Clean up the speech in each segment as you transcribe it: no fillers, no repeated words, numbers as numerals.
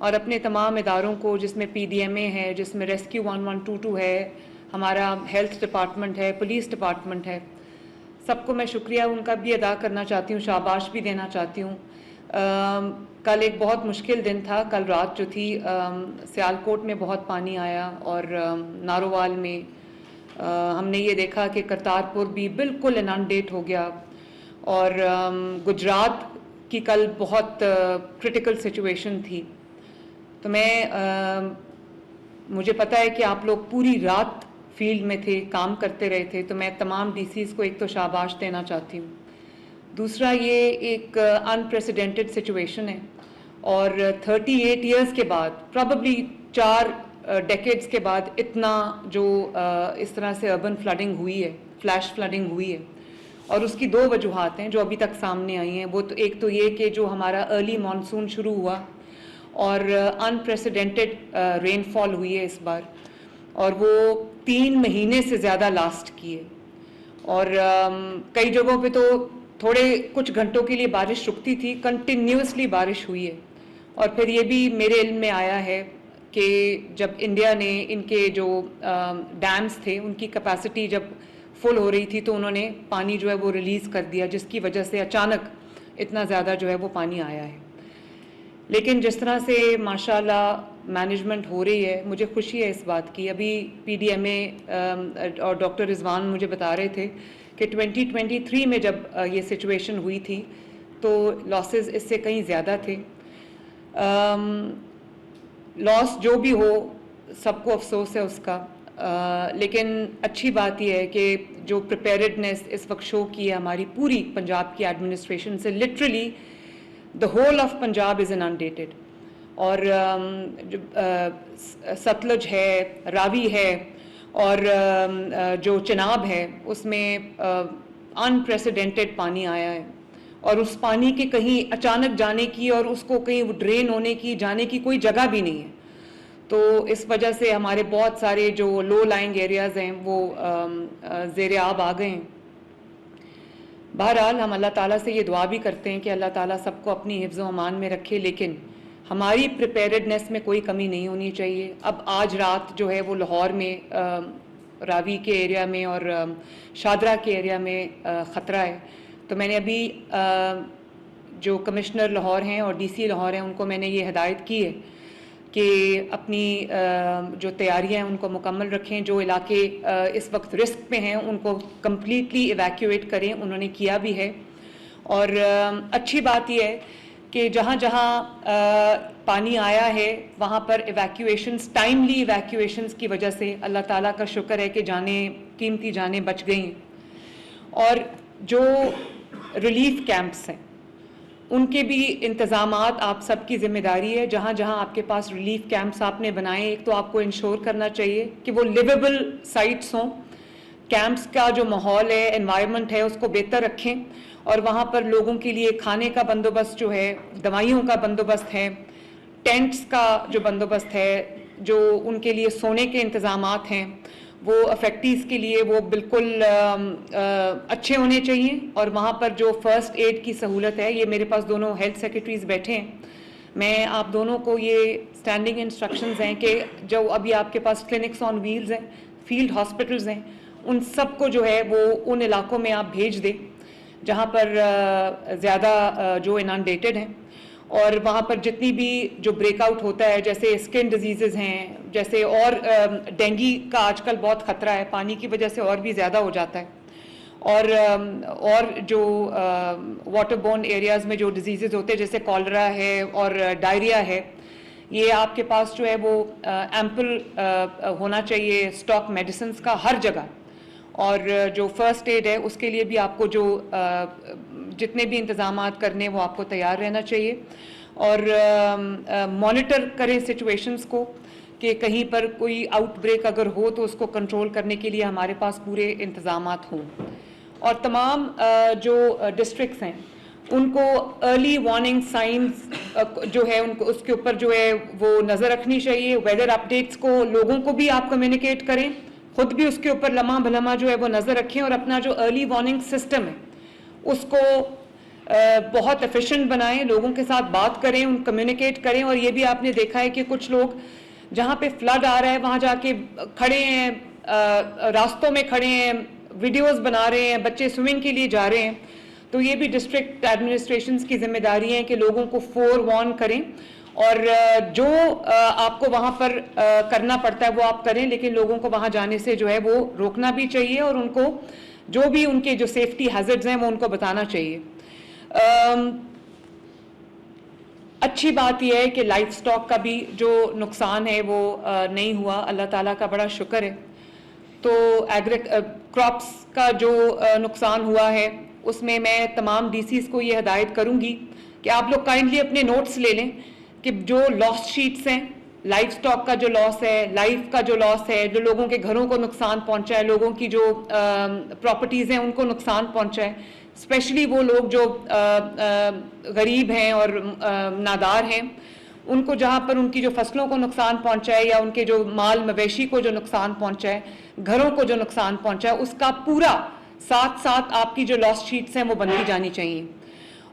اور اپنے تمام اداروں کو، جس میں PDMA ہے، جس میں ریسکیو 1122 ہے، ہمارا ہیلتھ ڈپارٹمنٹ ہے، پولیس ڈپارٹمنٹ ہے، سب کو میں شکریہ ان کا بھی ادا کرنا چاہتی ہوں، شاباش بھی دینا چاہتی ہوں۔ کل ایک بہت مشکل دن تھا، کل رات جو تھی سیالکوٹ میں بہت پانی آیا، اور نارووال میں ہم نے یہ دیکھا کہ کرتارپور بھی بالکل انانڈیٹ ہو گیا، اور گجرات کی کل بہت کرٹیکل سچویشن تھی۔ تو مجھے پتہ ہے کہ آپ لوگ پوری رات فیلڈ میں تھے، کام کرتے رہے تھے، تو میں تمام DCs کو ایک تو شاباش دینا چاہتی ہوں۔ دوسرا، یہ ایک انپریسیڈنٹڈ سچویشن ہے، اور 38 ایئرس کے بعد، پراببلی 4 ڈیکیڈز کے بعد اتنا جو اس طرح سے اربن فلڈنگ ہوئی ہے، فلیش فلڈنگ ہوئی ہے، اور اس کی 2 وجوہات ہیں جو ابھی تک سامنے آئی ہیں۔ وہ تو ایک تو یہ کہ جو ہمارا ارلی مانسون شروع ہوا اور انپریسیڈنٹڈ رین فال ہوئی ہے اس بار، اور وہ 3 مہینے سے زیادہ لاسٹ کیے، اور کئی جگہوں پہ تو تھوڑے کچھ گھنٹوں کے لیے بارش رکتی تھی، کنٹینیوسلی بارش ہوئی ہے۔ اور پھر یہ بھی میرے علم میں آیا ہے کہ جب انڈیا نے ان کے جو ڈیمز تھے ان کی کیپیسٹی جب فل ہو رہی تھی تو انہوں نے پانی جو ہے وہ ریلیز کر دیا، جس کی وجہ سے اچانک اتنا زیادہ جو ہے وہ پانی آیا ہے۔ لیکن جس طرح سے ماشاءاللہ مینجمنٹ ہو رہی ہے، مجھے خوشی ہے اس بات کی۔ ابھی PDMA اور ڈاکٹر رضوان مجھے بتا رہے تھے کہ 2023 میں جب یہ سچویشن ہوئی تھی تو لاسز اس سے کہیں زیادہ تھے۔ لاس جو بھی ہو، سب کو افسوس ہے اس کا، لیکن اچھی بات یہ ہے کہ جو پریپیئرڈنیس اس وقت شو کی ہے ہماری پوری پنجاب کی ایڈمنسٹریشن سے، literally the whole of Punjab is inundated، اور ستلج ہے، راوی ہے، اور جو چناب ہے اس میں انپریسیڈنٹڈ پانی آیا ہے، اور اس پانی کے کہیں اچانک جانے کی اور اس کو کہیں ڈرین ہونے کی، جانے کی کوئی جگہ بھی نہیں ہے۔ تو اس وجہ سے ہمارے بہت سارے جو لو لائنگ ایریاز ہیں وہ زیر آب آ گئے ہیں۔ بہرحال ہم اللہ تعالیٰ سے یہ دعا بھی کرتے ہیں کہ اللہ تعالیٰ سب کو اپنی حفظ و امان میں رکھے، لیکن ہماری پریپیئرڈنیس میں کوئی کمی نہیں ہونی چاہیے۔ اب آج رات جو ہے وہ لاہور میں راوی کے ایریا میں اور شادرہ کے ایریا میں خطرہ ہے، تو میں نے ابھی جو کمشنر لاہور ہیں اور DC لاہور ہیں ان کو میں نے یہ ہدایت کی ہے کہ اپنی جو تیاریاں ہیں ان کو مکمل رکھیں، جو علاقے اس وقت رسک پہ ہیں ان کو کمپلیٹلی ایویکیویٹ کریں، انہوں نے کیا بھی ہے۔ اور اچھی بات یہ ہے کہ جہاں جہاں پانی آیا ہے وہاں پر ایویکیویشنز، ٹائملی ایویکیویشنز کی وجہ سے اللہ تعالیٰ کا شکر ہے کہ جانیں، قیمتی جانیں بچ گئیں۔ اور جو ریلیف کیمپس ہیں ان کے بھی انتظامات آپ سب کی ذمہ داری ہے۔ جہاں جہاں آپ کے پاس ریلیف کیمپس آپ نے بنائے، ایک تو آپ کو انشور کرنا چاہیے کہ وہ لیویبل سائٹس ہوں، کیمپس کا جو ماحول ہے، انوائرمنٹ ہے، اس کو بہتر رکھیں، اور وہاں پر لوگوں کے لیے کھانے کا بندوبست جو ہے، دوائیوں کا بندوبست ہے، ٹینٹس کا جو بندوبست ہے، جو ان کے لیے سونے کے انتظامات ہیں وہ افیکٹیز کے لیے وہ بالکل اچھے ہونے چاہیے۔ اور وہاں پر جو فرسٹ ایڈ کی سہولت ہے، یہ میرے پاس دونوں ہیلتھ سیکرٹریز بیٹھے ہیں، میں آپ دونوں کو یہ اسٹینڈنگ انسٹرکشنز ہیں کہ جو ابھی آپ کے پاس کلینکس آن ویلز ہیں، فیلڈ ہاسپٹلز ہیں، ان سب کو جو ہے وہ ان علاقوں میں آپ بھیج دیں جہاں پر زیادہ جو انانڈیٹڈ ہیں، اور وہاں پر جتنی بھی جو بریک آؤٹ ہوتا ہے، جیسے اسکن ڈیزیزز ہیں، جیسے اور ڈینگی کا آج کل بہت خطرہ ہے، پانی کی وجہ سے اور بھی زیادہ ہو جاتا ہے، اور جو واٹر بورن ایریاز میں جو ڈیزیزز ہوتے ہیں جیسے کالرا ہے اور ڈائریا ہے، یہ آپ کے پاس جو ہے وہ ایمپل ہونا چاہیے اسٹاک میڈیسنز کا ہر جگہ، اور جو فرسٹ ایڈ ہے اس کے لیے بھی آپ کو جو جتنے بھی انتظامات کرنے وہ آپ کو تیار رہنا چاہیے، اور مانیٹر کریں سچویشنز کو کہ کہیں پر کوئی آؤٹ بریک اگر ہو تو اس کو کنٹرول کرنے کے لیے ہمارے پاس پورے انتظامات ہوں۔ اور تمام جو ڈسٹرکٹس ہیں ان کو ارلی وارننگ سائنز جو ہے ان کو اس کے اوپر جو ہے وہ نظر رکھنی چاہیے۔ ویدر اپڈیٹس کو لوگوں کو بھی آپ کمیونیکیٹ کریں، خود بھی اس کے اوپر لمحہ بلمحہ جو ہے وہ نظر رکھیں، اور اپنا جو ارلی وارننگ سسٹم ہے اس کو بہت ایفیشینٹ بنائیں, لوگوں کے ساتھ بات کریں, ان کمیونیکیٹ کریں. اور یہ بھی آپ نے دیکھا ہے کہ کچھ لوگ جہاں پہ فلڈ آ رہا ہے وہاں جا کے کھڑے ہیں, راستوں میں کھڑے ہیں, ویڈیوز بنا رہے ہیں, بچے سوئمنگ کے لیے جا رہے ہیں. تو یہ بھی ڈسٹرکٹ ایڈمنسٹریشنز کی ذمہ داری ہے کہ لوگوں کو فور وارن کریں, اور جو آپ کو وہاں پر کرنا پڑتا ہے وہ آپ کریں, لیکن لوگوں کو وہاں جانے سے جو ہے وہ روکنا بھی چاہیے, اور ان کو جو بھی ان کے جو سیفٹی ہیزرڈز ہیں وہ ان کو بتانا چاہیے. اچھی بات یہ ہے کہ لائف سٹاک کا بھی جو نقصان ہے وہ نہیں ہوا, اللہ تعالیٰ کا بڑا شکر ہے. تو کراپس کا جو نقصان ہوا ہے اس میں تمام ڈی سیز کو یہ ہدایت کروں گی کہ آپ لوگ کائنڈلی اپنے نوٹس لے لیں کہ جو لاس شیٹس ہیں, لائف سٹاک کا جو لاس ہے, لائف کا جو لاس ہے, جو لوگوں کے گھروں کو نقصان پہنچا ہے, لوگوں کی جو پراپرٹیز ہیں ان کو نقصان پہنچا ہے, اسپیشلی وہ لوگ جو غریب ہیں اور نادار ہیں, ان کو جہاں پر ان کی جو فصلوں کو نقصان پہنچا ہے یا ان کے جو مال مویشی کو جو نقصان پہنچا ہے, گھروں کو جو نقصان پہنچا ہے, اس کا پورا ساتھ ساتھ آپ کی جو لاس شیٹس ہیں وہ بنتی جانی چاہیے.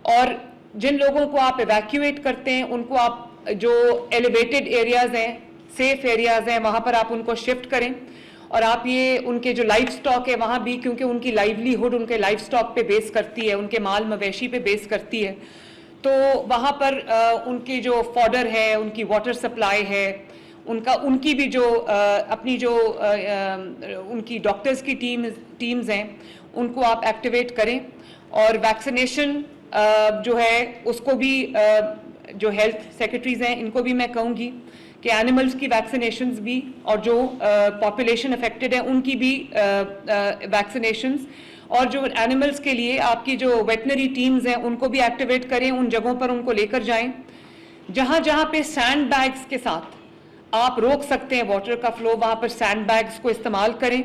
اور جن لوگوں کو آپ ایویکیویٹ کرتے ہیں ان کو آپ جو ایلیویٹڈ ایریاز ہیں, سیف ایریاز ہیں, وہاں پر آپ ان کو شفٹ کریں. اور آپ یہ ان کے جو لائف سٹاک ہے وہاں بھی, کیونکہ ان کی لائیولی ہوڈ ان کے لائف سٹاک پہ بیس کرتی ہے, ان کے مال مویشی پہ بیس کرتی ہے, تو وہاں پر ان کی جو فوڈر ہے, ان کی واٹر سپلائی ہے, ان کی بھی جو اپنی جو ان کی ڈاکٹرز کی ٹیمز ہیں ان کو آپ ایکٹیویٹ کریں. اور ویکسینیشن جو ہے اس کو بھی جو ہیلتھ سیکرٹریز ہیں ان کو بھی میں کہوں گی کہ اینیملز کی ویکسینیشنز بھی, اور جو پاپولیشن افیکٹڈ ہے ان کی بھی ویکسینیشنز, اور جو اینیملز کے لیے آپ کی جو ویٹنری ٹیمز ہیں ان کو بھی ایکٹیویٹ کریں, ان جگہوں پر ان کو لے کر جائیں جہاں جہاں پہ سینڈ بیگز کے ساتھ آپ روک سکتے ہیں واٹر کا فلو, وہاں پر سینڈ بیگز کو استعمال کریں.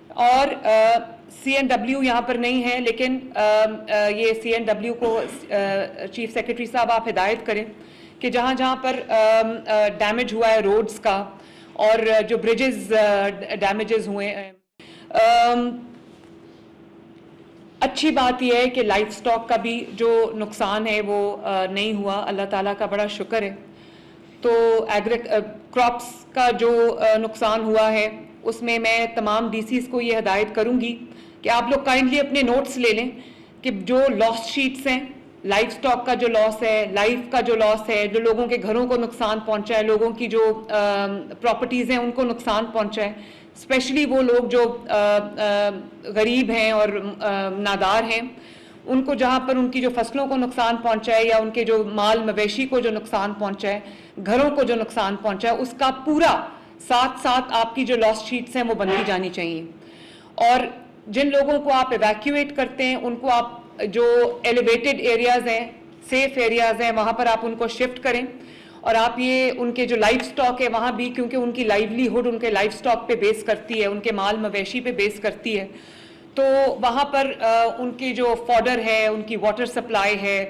اور سی این ڈبلیو یہاں پر نہیں ہے, لیکن یہ سی این ڈبلیو کو چیف سیکرٹری صاحب آپ ہدایت کریں کہ جہاں جہاں پر ڈیمیج ہوا ہے روڈز کا, اور جو بریجز ڈیمیجز ہوئے ہیں. اچھی بات یہ ہے کہ لائف سٹاک کا بھی جو نقصان ہے وہ نہیں ہوا, اللہ تعالیٰ کا بڑا شکر ہے. تو کراپس کا جو نقصان ہوا ہے اس میں تمام ڈی سیز کو یہ ہدایت کروں گی کہ آپ لوگ کائنڈلی اپنے نوٹس لے لیں کہ جو لاس شیٹس ہیں, لائف سٹاک کا جو لاس ہے, لائف کا جو لاس ہے, جو لوگوں کے گھروں کو نقصان پہنچا ہے, لوگوں کی جو پراپرٹیز ہیں ان کو نقصان پہنچا ہے, اسپیشلی وہ لوگ جو غریب ہیں اور نادار ہیں, ان کو جہاں پر ان کی جو فصلوں کو نقصان پہنچا ہے یا ان کے جو مال مویشی کو جو نقصان پہنچا ہے, گھروں کو جو نقصان پہنچا ہے, اس کا پورا ساتھ ساتھ آپ کی جو لاس شیٹس ہیں وہ بنتی جانی چاہیے. اور جن لوگوں کو آپ ایویکیویٹ کرتے ہیں ان کو آپ جو ایلیویٹڈ ایریاز ہیں, سیف ایریاز ہیں, وہاں پر آپ ان کو شفٹ کریں. اور آپ یہ ان کے جو لائف سٹاک ہے وہاں بھی, کیونکہ ان کی لائیولی ہوڈ ان کے لائف سٹاک پہ بیس کرتی ہے, ان کے مال مویشی پہ بیس کرتی ہے, تو وہاں پر ان کی جو فوڈر ہے, ان کی واٹر سپلائی ہے,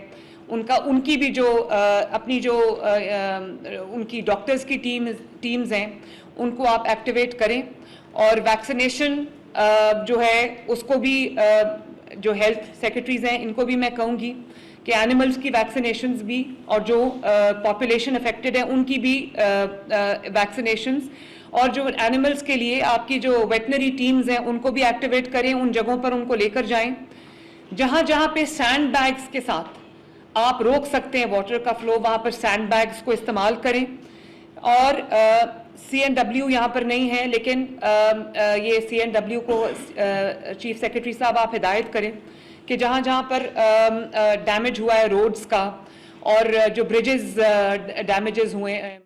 ان کی بھی جو اپنی جو ان کی ڈاکٹرز کی ٹیمز ہیں ان کو آپ ایکٹیویٹ کریں. اور ویکسینیشن جو ہے اس کو بھی جو ہیلتھ سیکرٹریز ہیں ان کو بھی میں کہوں گی کہ اینیملز کی ویکسینیشنز بھی, اور جو پاپولیشن افیکٹڈ ہے ان کی بھی ویکسینیشنز, اور جو اینیملز کے لیے آپ کی جو ویٹنری ٹیمز ہیں ان کو بھی ایکٹیویٹ کریں, ان جگہوں پر ان کو لے کر جائیں جہاں جہاں پہ سینڈ بیگز کے ساتھ آپ روک سکتے ہیں واٹر کا فلو, وہاں پر سینڈ بیگز کو استعمال کریں. اور سی این ڈبلیو یہاں پر نہیں ہے, لیکن یہ سی این ڈبلیو کو چیف سیکرٹری صاحب آپ ہدایت کریں کہ جہاں جہاں پر ڈیمیج ہوا ہے روڈز کا, اور جو بریجز ڈیمیجز ہوئے ہیں